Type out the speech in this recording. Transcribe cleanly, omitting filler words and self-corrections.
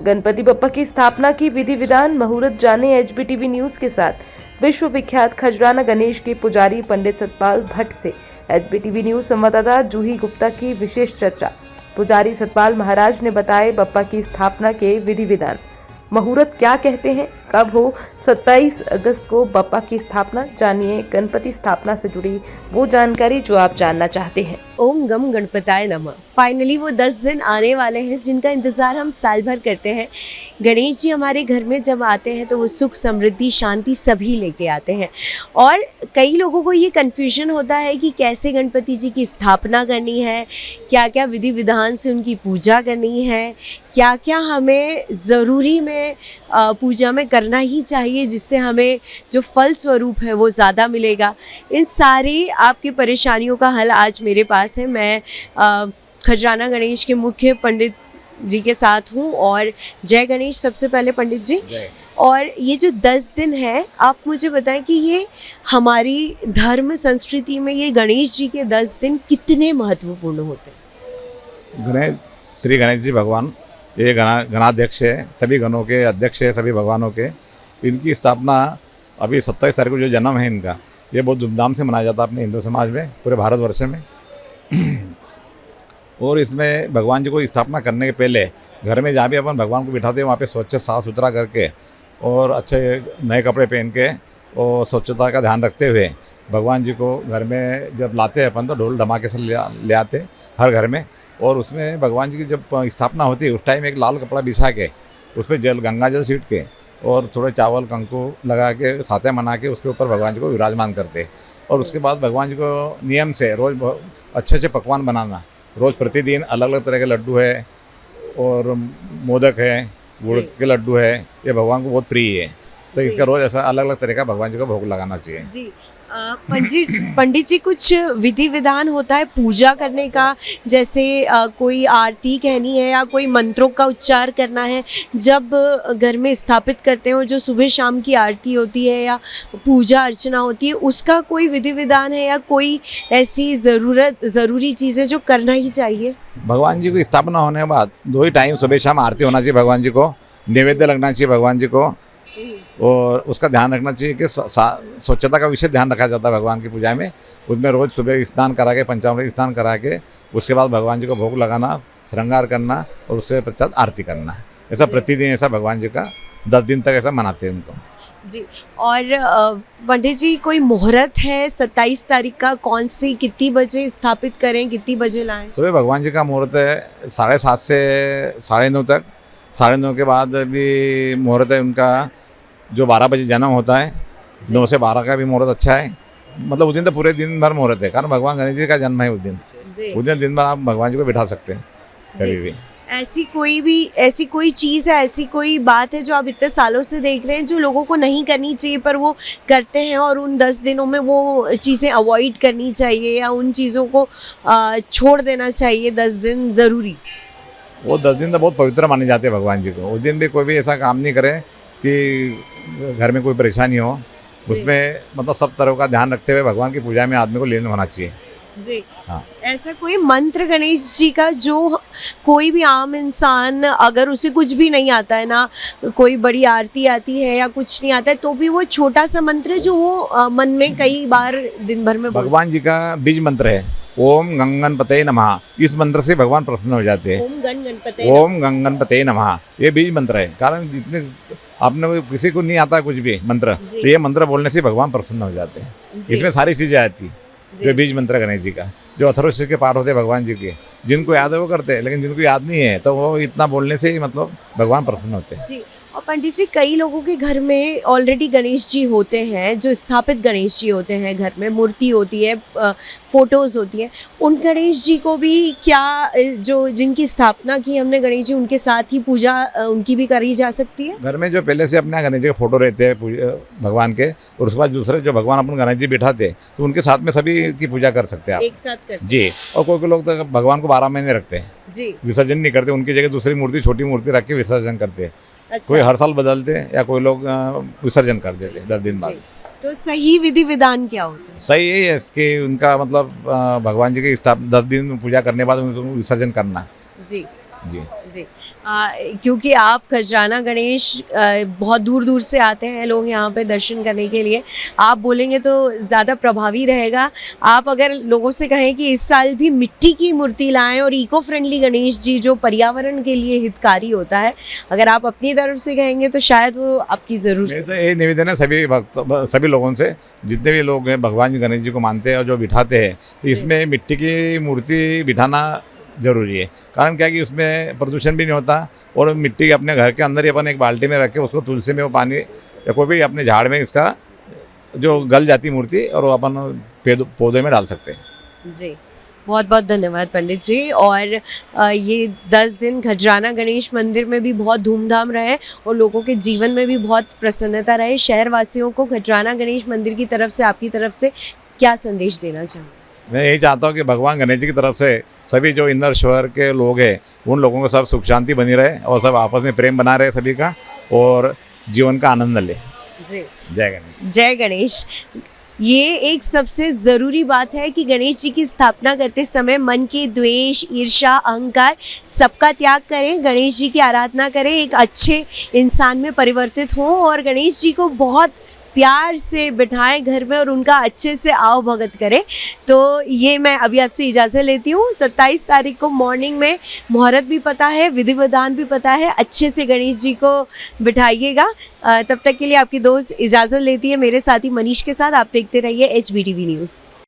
गणपति बप्पा की स्थापना की विधि विधान मुहूर्त जाने एचबीटीवी न्यूज के साथ विश्व विख्यात खजराना गणेश के पुजारी पंडित सतपाल भट्ट से एचबीटीवी न्यूज संवाददाता जूही गुप्ता की विशेष चर्चा। पुजारी सतपाल महाराज ने बताए बप्पा की स्थापना के विधि विधान। मुहूर्त क्या कहते हैं, कब हो 27 अगस्त को बप्पा की स्थापना। जानिए गणपति स्थापना से जुड़ी वो जानकारी जो आप जानना चाहते हैं। ओम गम गणपताय नमः। फाइनली वो 10 दिन आने वाले हैं जिनका इंतज़ार हम साल भर करते हैं। गणेश जी हमारे घर में जब आते हैं तो वो सुख, समृद्धि, शांति सभी लेके आते हैं। और कई लोगों को ये कन्फ्यूजन होता है कि कैसे गणपति जी की स्थापना करनी है, क्या क्या विधि विधान से उनकी पूजा करनी है, क्या क्या हमें ज़रूरी में पूजा में करना ही चाहिए जिससे हमें जो फल स्वरूप है वो ज़्यादा मिलेगा। इन सारी आपकी परेशानियों का हल आज मेरे पास है। मैं खजराना गणेश के मुख्य पंडित जी के साथ हूँ। और जय गणेश सबसे पहले पंडित जी। और ये जो 10 दिन है, आप मुझे बताएं कि ये हमारी धर्म संस्कृति में ये गणेश जी के 10 दिन कितने महत्वपूर्ण होते हैं। श्री गणेश जी भगवान ये गणाध्यक्ष है, सभी गणों के अध्यक्ष है, सभी भगवानों के। इनकी स्थापना अभी 27 तारीख को जो जन्म है इनका, ये बहुत धूमधाम से मनाया जाता है अपने हिंदू समाज में, पूरे भारतवर्ष में। और इसमें भगवान जी को स्थापना करने के पहले घर में जहाँ भी अपन भगवान को बिठाते हैं वहाँ पे स्वच्छ साफ़ सुथरा करके और अच्छे नए कपड़े पहन के और स्वच्छता का ध्यान रखते हुए भगवान जी को घर में जब लाते हैं अपन तो ढोल धमाके से ले आते हर घर में। और उसमें भगवान जी की जब स्थापना होती है उस टाइम एक लाल कपड़ा बिछा के उस पर गंगा जल छीट के और थोड़े चावल कंकु लगा के साथे मना के उसके ऊपर भगवान जी को विराजमान करते। और उसके बाद भगवान जी को नियम से रोज़ अच्छे अच्छे पकवान बनाना, रोज़ प्रतिदिन अलग अलग तरह के लड्डू है और मोदक है, गुड़ के लड्डू है, ये भगवान को बहुत प्रिय है। तो इसका रोज़ ऐसा अलग अलग तरह का भगवान जी को भोग लगाना चाहिए। जी पंडित जी कुछ विधि विधान होता है पूजा करने का, जैसे कोई आरती कहनी है या कोई मंत्रों का उच्चार करना है जब घर में स्थापित करते हो, जो सुबह शाम की आरती होती है या पूजा अर्चना होती है, उसका कोई विधि विधान है या कोई ऐसी ज़रूरी चीज़ें जो करना ही चाहिए। भगवान जी की स्थापना होने के बाद 2 ही टाइम सुबह शाम आरती होना चाहिए भगवान जी को, नैवेद्य लगना चाहिए भगवान जी को। और उसका ध्यान रखना चाहिए कि स्वच्छता का विशेष ध्यान रखा जाता है भगवान की पूजा में। उसमें रोज़ सुबह स्नान करा के, पंचामृत स्नान करा के उसके बाद भगवान जी को भोग लगाना, श्रृंगार करना और उससे पश्चात आरती करना। ऐसा प्रतिदिन ऐसा भगवान जी का 10 दिन तक ऐसा मनाते हैं उनको। जी। और पंडित जी कोई मुहूर्त है 27 तारीख का, कौन सी कितनी बजे स्थापित करें, कितनी बजे लाएं? सुबह भगवान जी का मुहूर्त है 7:30 से 9:30 तक। 9:30 के बाद भी मुहूर्त है उनका जो 12 बजे जन्म होता है। 9 से 12 का भी मुहूर्त अच्छा है। मतलब उस दिन तो पूरे दिन भर मुहूर्त है, कारण भगवान गणेश जी का जन्म है उस दिन दिन भर आप भगवान जी को बिठा सकते हैं कभी भी। ऐसी कोई चीज़ है, ऐसी कोई बात है जो आप इतने सालों से देख रहे हैं जो लोगों को नहीं करनी चाहिए पर वो करते हैं, और उन 10 दिनों में वो चीज़ें अवॉइड करनी चाहिए या उन चीज़ों को छोड़ देना चाहिए 10 दिन ज़रूरी? वो 10 दिन तो बहुत पवित्र माने जाते हैं भगवान जी को। उस दिन भी कोई भी ऐसा काम नहीं करे कि घर में कोई परेशानी हो। उसमें मतलब सब तरह का ध्यान रखते हुए भगवान की पूजा में आदमी को लीन होना चाहिए। जी हाँ। ऐसा कोई मंत्र गणेश जी का जो कोई भी आम इंसान, अगर उसे कुछ भी नहीं आता है, ना कोई बड़ी आरती आती है या कुछ नहीं आता है, तो भी वो छोटा सा मंत्र है जो वो मन में कई बार दिन भर में भगवान जी का बीज मंत्र है ओम गंगणपतये नमः। इस मंत्र से भगवान प्रसन्न हो जाते हैं। ओम गंगणपतये नमः ये बीज मंत्र है। कारण जितने आपने किसी को नहीं आता कुछ भी मंत्र, तो ये मंत्र बोलने से भगवान प्रसन्न हो जाते हैं। इसमें सारी चीज़ें आती हैं जो बीज मंत्र गणेश जी का, जो अथर्वशीर्ष के पाठ होते हैं भगवान जी के, जिनको याद है वो करते हैं, लेकिन जिनको याद नहीं है तो वो इतना बोलने से ही मतलब भगवान प्रसन्न होते हैं। जी। और पंडित जी कई लोगों के घर में ऑलरेडी गणेश जी होते हैं, जो स्थापित गणेश जी होते हैं, घर में मूर्ति होती है, फोटोज़ होती है, उन गणेश जी को भी क्या जो जिनकी स्थापना की हमने गणेश जी, उनके साथ ही पूजा उनकी भी करी जा सकती है? घर में जो पहले से अपने गणेश जी के फोटो रहते हैं भगवान के, और उसके बाद दूसरे जो भगवान अपन गणेश जी बिठाते हैं तो उनके साथ में सभी की पूजा कर सकते हैं आप एक साथ कर सकते जी। और कोई लोग तो भगवान को 12 महीने रखते हैं जी, विसर्जन नहीं करते, उनकी जगह दूसरी मूर्ति, छोटी मूर्ति रख के विसर्जन करते हैं। अच्छा। कोई हर साल बदलते हैं या कोई लोग विसर्जन कर देते हैं 10 दिन बाद। तो सही विधि विधान क्या होता है? सही यही है कि उनका मतलब भगवान जी की 10 दिन पूजा करने के बाद उनको विसर्जन करना। जी। जी। जी। क्योंकि आप खजराना गणेश बहुत दूर दूर से आते हैं लोग यहाँ पे दर्शन करने के लिए, आप बोलेंगे तो ज़्यादा प्रभावी रहेगा। आप अगर लोगों से कहें कि इस साल भी मिट्टी की मूर्ति लाएं और इको फ्रेंडली गणेश जी जो पर्यावरण के लिए हितकारी होता है, अगर आप अपनी तरफ से कहेंगे तो शायद वो आपकी ज़रूर मेरा तो यही निवेदन है सभी भक्त, सभी लोगों से, जितने भी लोग हैं भगवान गणेश जी को मानते हैं और जो बिठाते हैं, तो इसमें मिट्टी की मूर्ति बिठाना ज़रूरी है। कारण क्या है कि उसमें प्रदूषण भी नहीं होता और मिट्टी अपने घर के अंदर ही अपन एक बाल्टी में रख के उसको तुलसी में वो पानी या कोई भी अपने झाड़ में इसका जो गल जाती मूर्ति और वो अपन पौधे में डाल सकते हैं। जी। बहुत बहुत धन्यवाद पंडित जी। और ये 10 दिन खजराना गणेश मंदिर में भी बहुत धूमधाम रहे और लोगों के जीवन में भी बहुत प्रसन्नता रहे। शहरवासियों को खजराना गणेश मंदिर की तरफ से, आपकी तरफ से क्या संदेश देना चाहेंगे? मैं यही चाहता हूँ कि भगवान गणेश जी की तरफ से सभी जो इंदौर शहर के लोग हैं उन लोगों को सब सुख शांति बनी रहे और सब आपस में प्रेम बना रहे सभी का और जीवन का आनंद ले। जी। जय गणेश। जय गणेश। ये एक सबसे ज़रूरी बात है कि गणेश जी की स्थापना करते समय मन के द्वेष, ईर्ष्या, अहंकार सबका त्याग करें, गणेश जी की आराधना करें, एक अच्छे इंसान में परिवर्तित हों और गणेश जी को बहुत प्यार से बिठाएं घर में और उनका अच्छे से आओ भगत करें। तो ये मैं अभी आपसे इजाज़त लेती हूँ। 27 तारीख को मॉर्निंग में मुहूर्त भी पता है, विधि विधान भी पता है, अच्छे से गणेश जी को बिठाइएगा। तब तक के लिए आपकी दोस्त इजाज़त लेती है मेरे साथी मनीष के साथ। आप देखते रहिए HBTV न्यूज़।